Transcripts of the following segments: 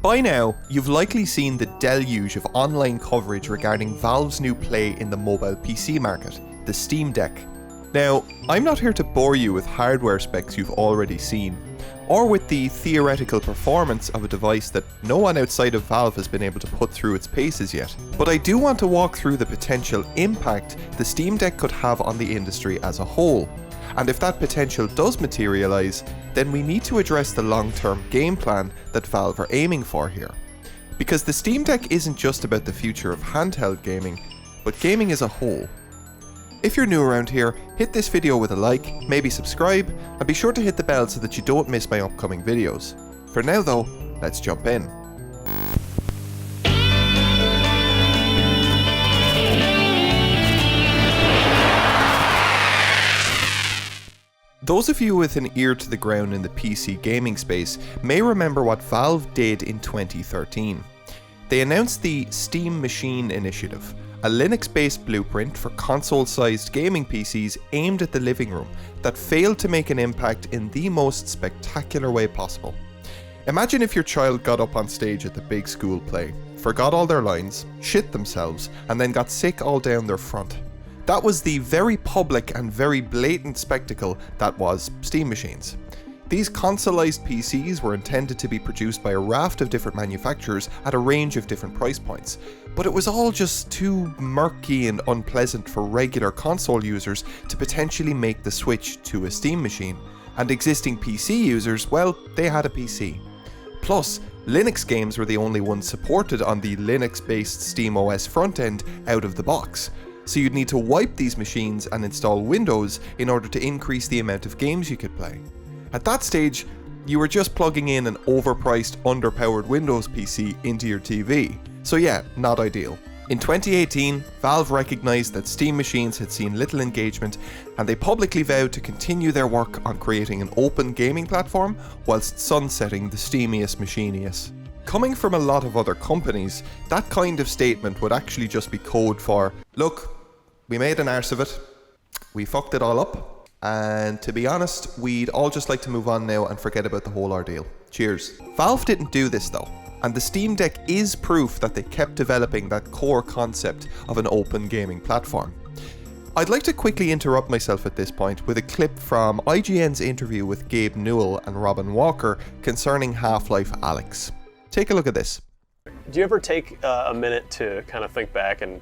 By now, you've likely seen the deluge of online coverage regarding Valve's new play in the mobile PC market, the Steam Deck. Now, I'm not here to bore you with hardware specs you've already seen, or with the theoretical performance of a device that no one outside of Valve has been able to put through its paces yet. But I do want to walk through the potential impact the Steam Deck could have on the industry as a whole. And if that potential does materialise, then we need to address the long-term game plan that Valve are aiming for here. Because the Steam Deck isn't just about the future of handheld gaming, but gaming as a whole. If you're new around here, hit this video with a like, maybe subscribe, and be sure to hit the bell so that you don't miss my upcoming videos. For now though, let's jump in. Those of you with an ear to the ground in the PC gaming space may remember what Valve did in 2013. They announced the Steam Machine Initiative, a Linux-based blueprint for console-sized gaming PCs aimed at the living room that failed to make an impact in the most spectacular way possible. Imagine if your child got up on stage at the big school play, forgot all their lines, shit themselves, and then got sick all down their front. That was the very public and very blatant spectacle that was Steam machines. These consoleized PCs were intended to be produced by a raft of different manufacturers at a range of different price points, but it was all just too murky and unpleasant for regular console users to potentially make the switch to a Steam machine, and existing PC users, well, they had a PC. Plus, Linux games were the only ones supported on the Linux-based SteamOS front end out of the box. So you'd need to wipe these machines and install Windows in order to increase the amount of games you could play. At that stage, you were just plugging in an overpriced, underpowered Windows PC into your TV. So yeah, not ideal. In 2018, Valve recognised that Steam machines had seen little engagement, and they publicly vowed to continue their work on creating an open gaming platform whilst sunsetting the steamiest machiniest. Coming from a lot of other companies, that kind of statement would actually just be code for, look, we made an arse of it, we fucked it all up, and to be honest, we'd all just like to move on now and forget about the whole ordeal. Cheers. Valve didn't do this though, and the Steam Deck is proof that they kept developing that core concept of an open gaming platform. I'd like to quickly interrupt myself at this point with a clip from IGN's interview with Gabe Newell and Robin Walker concerning Half-Life Alyx. Take a look at this. Do you ever take a minute to kind of think back and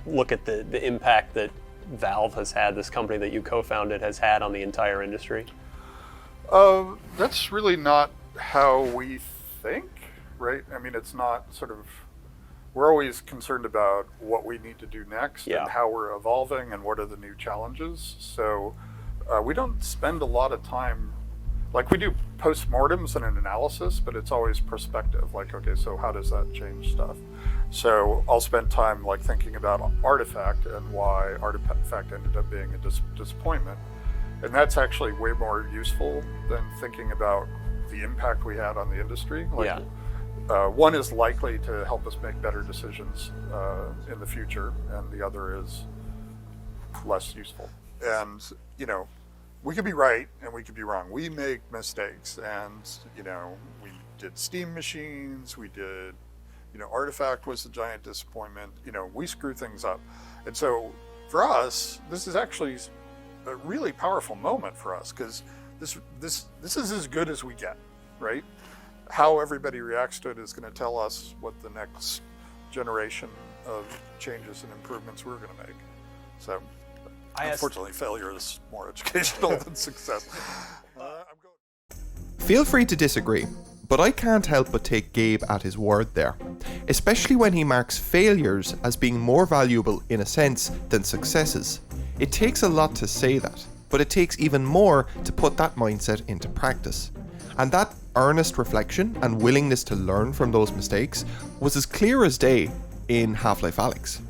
look at the impact that Valve has had, this company that you co-founded, has had on the entire industry? That's really not how we think, right? I mean, it's not sort of, we're always concerned about what we need to do next and how we're evolving and what are the new challenges. So we don't spend a lot of time, like we do postmortems and an analysis, but it's always perspective. Like, okay, so how does that change stuff? So I'll spend time like thinking about Artifact and why Artifact ended up being a disappointment. And that's actually way more useful than thinking about the impact we had on the industry. Like, one is likely to help us make better decisions in the future, and the other is less useful. And, you know, we could be right and we could be wrong. We make mistakes, and, you know, we did Steam machines, we did, you know, Artifact was a giant disappointment. You know, we screw things up. And so for us, this is actually a really powerful moment for us, because this is as good as we get, right? How everybody reacts to it is going to tell us what the next generation of changes and improvements we're going to make. So unfortunately, failure is more educational than success. Feel free to disagree, but I can't help but take Gabe at his word there, especially when he marks failures as being more valuable in a sense than successes. It takes a lot to say that, but it takes even more to put that mindset into practice. And that earnest reflection and willingness to learn from those mistakes was as clear as day in Half-Life Alyx.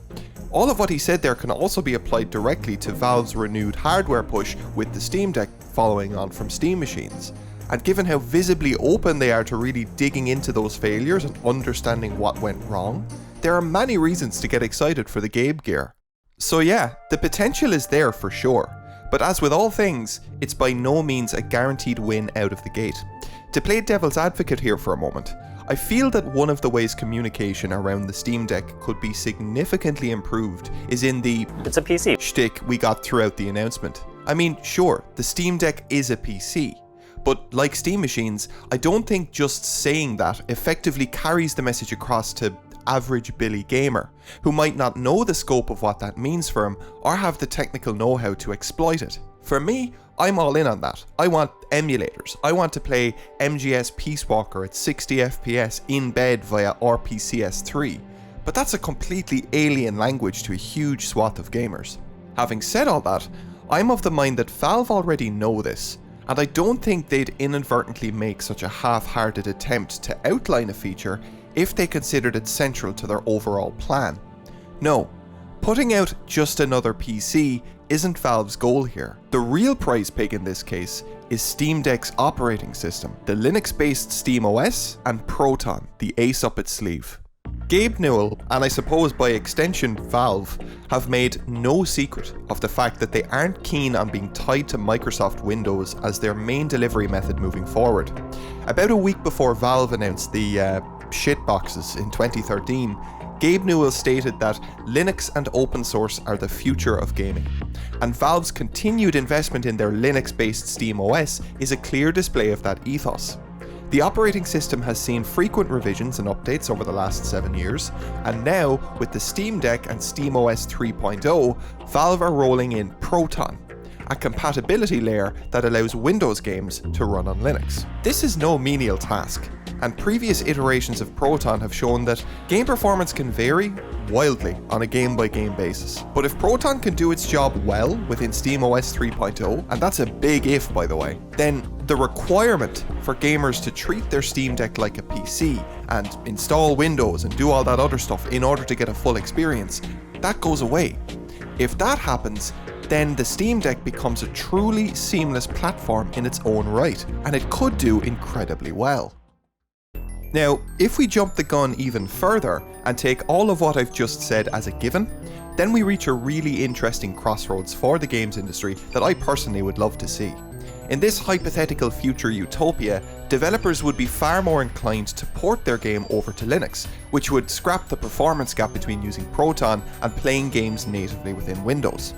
All of what he said there can also be applied directly to Valve's renewed hardware push with the Steam Deck following on from Steam machines. And given how visibly open they are to really digging into those failures and understanding what went wrong, there are many reasons to get excited for the Gabe gear. So yeah, the potential is there for sure, but as with all things, it's by no means a guaranteed win out of the gate. To play devil's advocate here for a moment, I feel that one of the ways communication around the Steam Deck could be significantly improved is in the "it's a PC" shtick we got throughout the announcement. I mean, sure, the Steam Deck is a PC, but like Steam machines, I don't think just saying that effectively carries the message across to average Billy gamer, who might not know the scope of what that means for him or have the technical know-how to exploit it. For me, I'm all in on that. I want emulators. I want to play MGS Peace Walker at 60 FPS in bed via RPCS3, but that's a completely alien language to a huge swath of gamers. Having said all that, I'm of the mind that Valve already know this, and I don't think they'd inadvertently make such a half-hearted attempt to outline a feature if they considered it central to their overall plan. No, putting out just another PC isn't Valve's goal here. The real prize pig in this case is Steam Deck's operating system, the Linux-based SteamOS, and Proton, the ace up its sleeve. Gabe Newell, and I suppose by extension Valve, have made no secret of the fact that they aren't keen on being tied to Microsoft Windows as their main delivery method moving forward. About a week before Valve announced the shitboxes in 2013, Gabe Newell stated that Linux and open source are the future of gaming, and Valve's continued investment in their Linux-based SteamOS is a clear display of that ethos. The operating system has seen frequent revisions and updates over the last 7 years, and now, with the Steam Deck and SteamOS 3.0, Valve are rolling in Proton, a compatibility layer that allows Windows games to run on Linux. This is no menial task, and previous iterations of Proton have shown that game performance can vary wildly on a game-by-game basis. But if Proton can do its job well within SteamOS 3.0, and that's a big if by the way, then the requirement for gamers to treat their Steam Deck like a PC and install Windows and do all that other stuff in order to get a full experience, that goes away. If that happens, then the Steam Deck becomes a truly seamless platform in its own right, and it could do incredibly well. Now, if we jump the gun even further and take all of what I've just said as a given, then we reach a really interesting crossroads for the games industry that I personally would love to see. In this hypothetical future utopia, developers would be far more inclined to port their game over to Linux, which would scrap the performance gap between using Proton and playing games natively within Windows.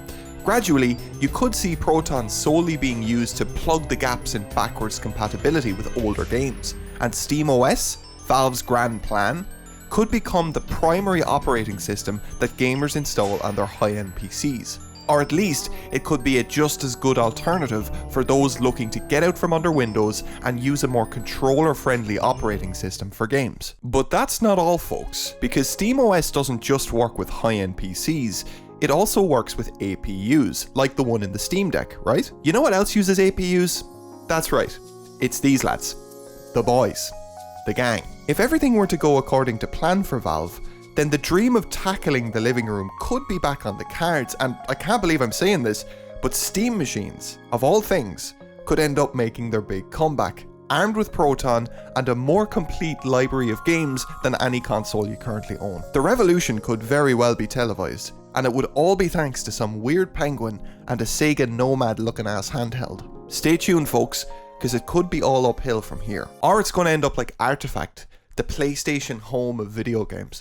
Gradually, you could see Proton solely being used to plug the gaps in backwards compatibility with older games, and SteamOS, Valve's grand plan, could become the primary operating system that gamers install on their high-end PCs. Or at least, it could be a just as good alternative for those looking to get out from under Windows and use a more controller-friendly operating system for games. But that's not all, folks, because SteamOS doesn't just work with high-end PCs, it also works with APUs, like the one in the Steam Deck, right? You know what else uses APUs? That's right, it's these lads. The boys. The gang. If everything were to go according to plan for Valve, then the dream of tackling the living room could be back on the cards, and I can't believe I'm saying this, but Steam machines, of all things, could end up making their big comeback, armed with Proton and a more complete library of games than any console you currently own. The revolution could very well be televised, and it would all be thanks to some weird penguin and a Sega Nomad looking ass handheld. Stay tuned, folks, because it could be all uphill from here. Or it's going to end up like Artifact, the PlayStation home of video games.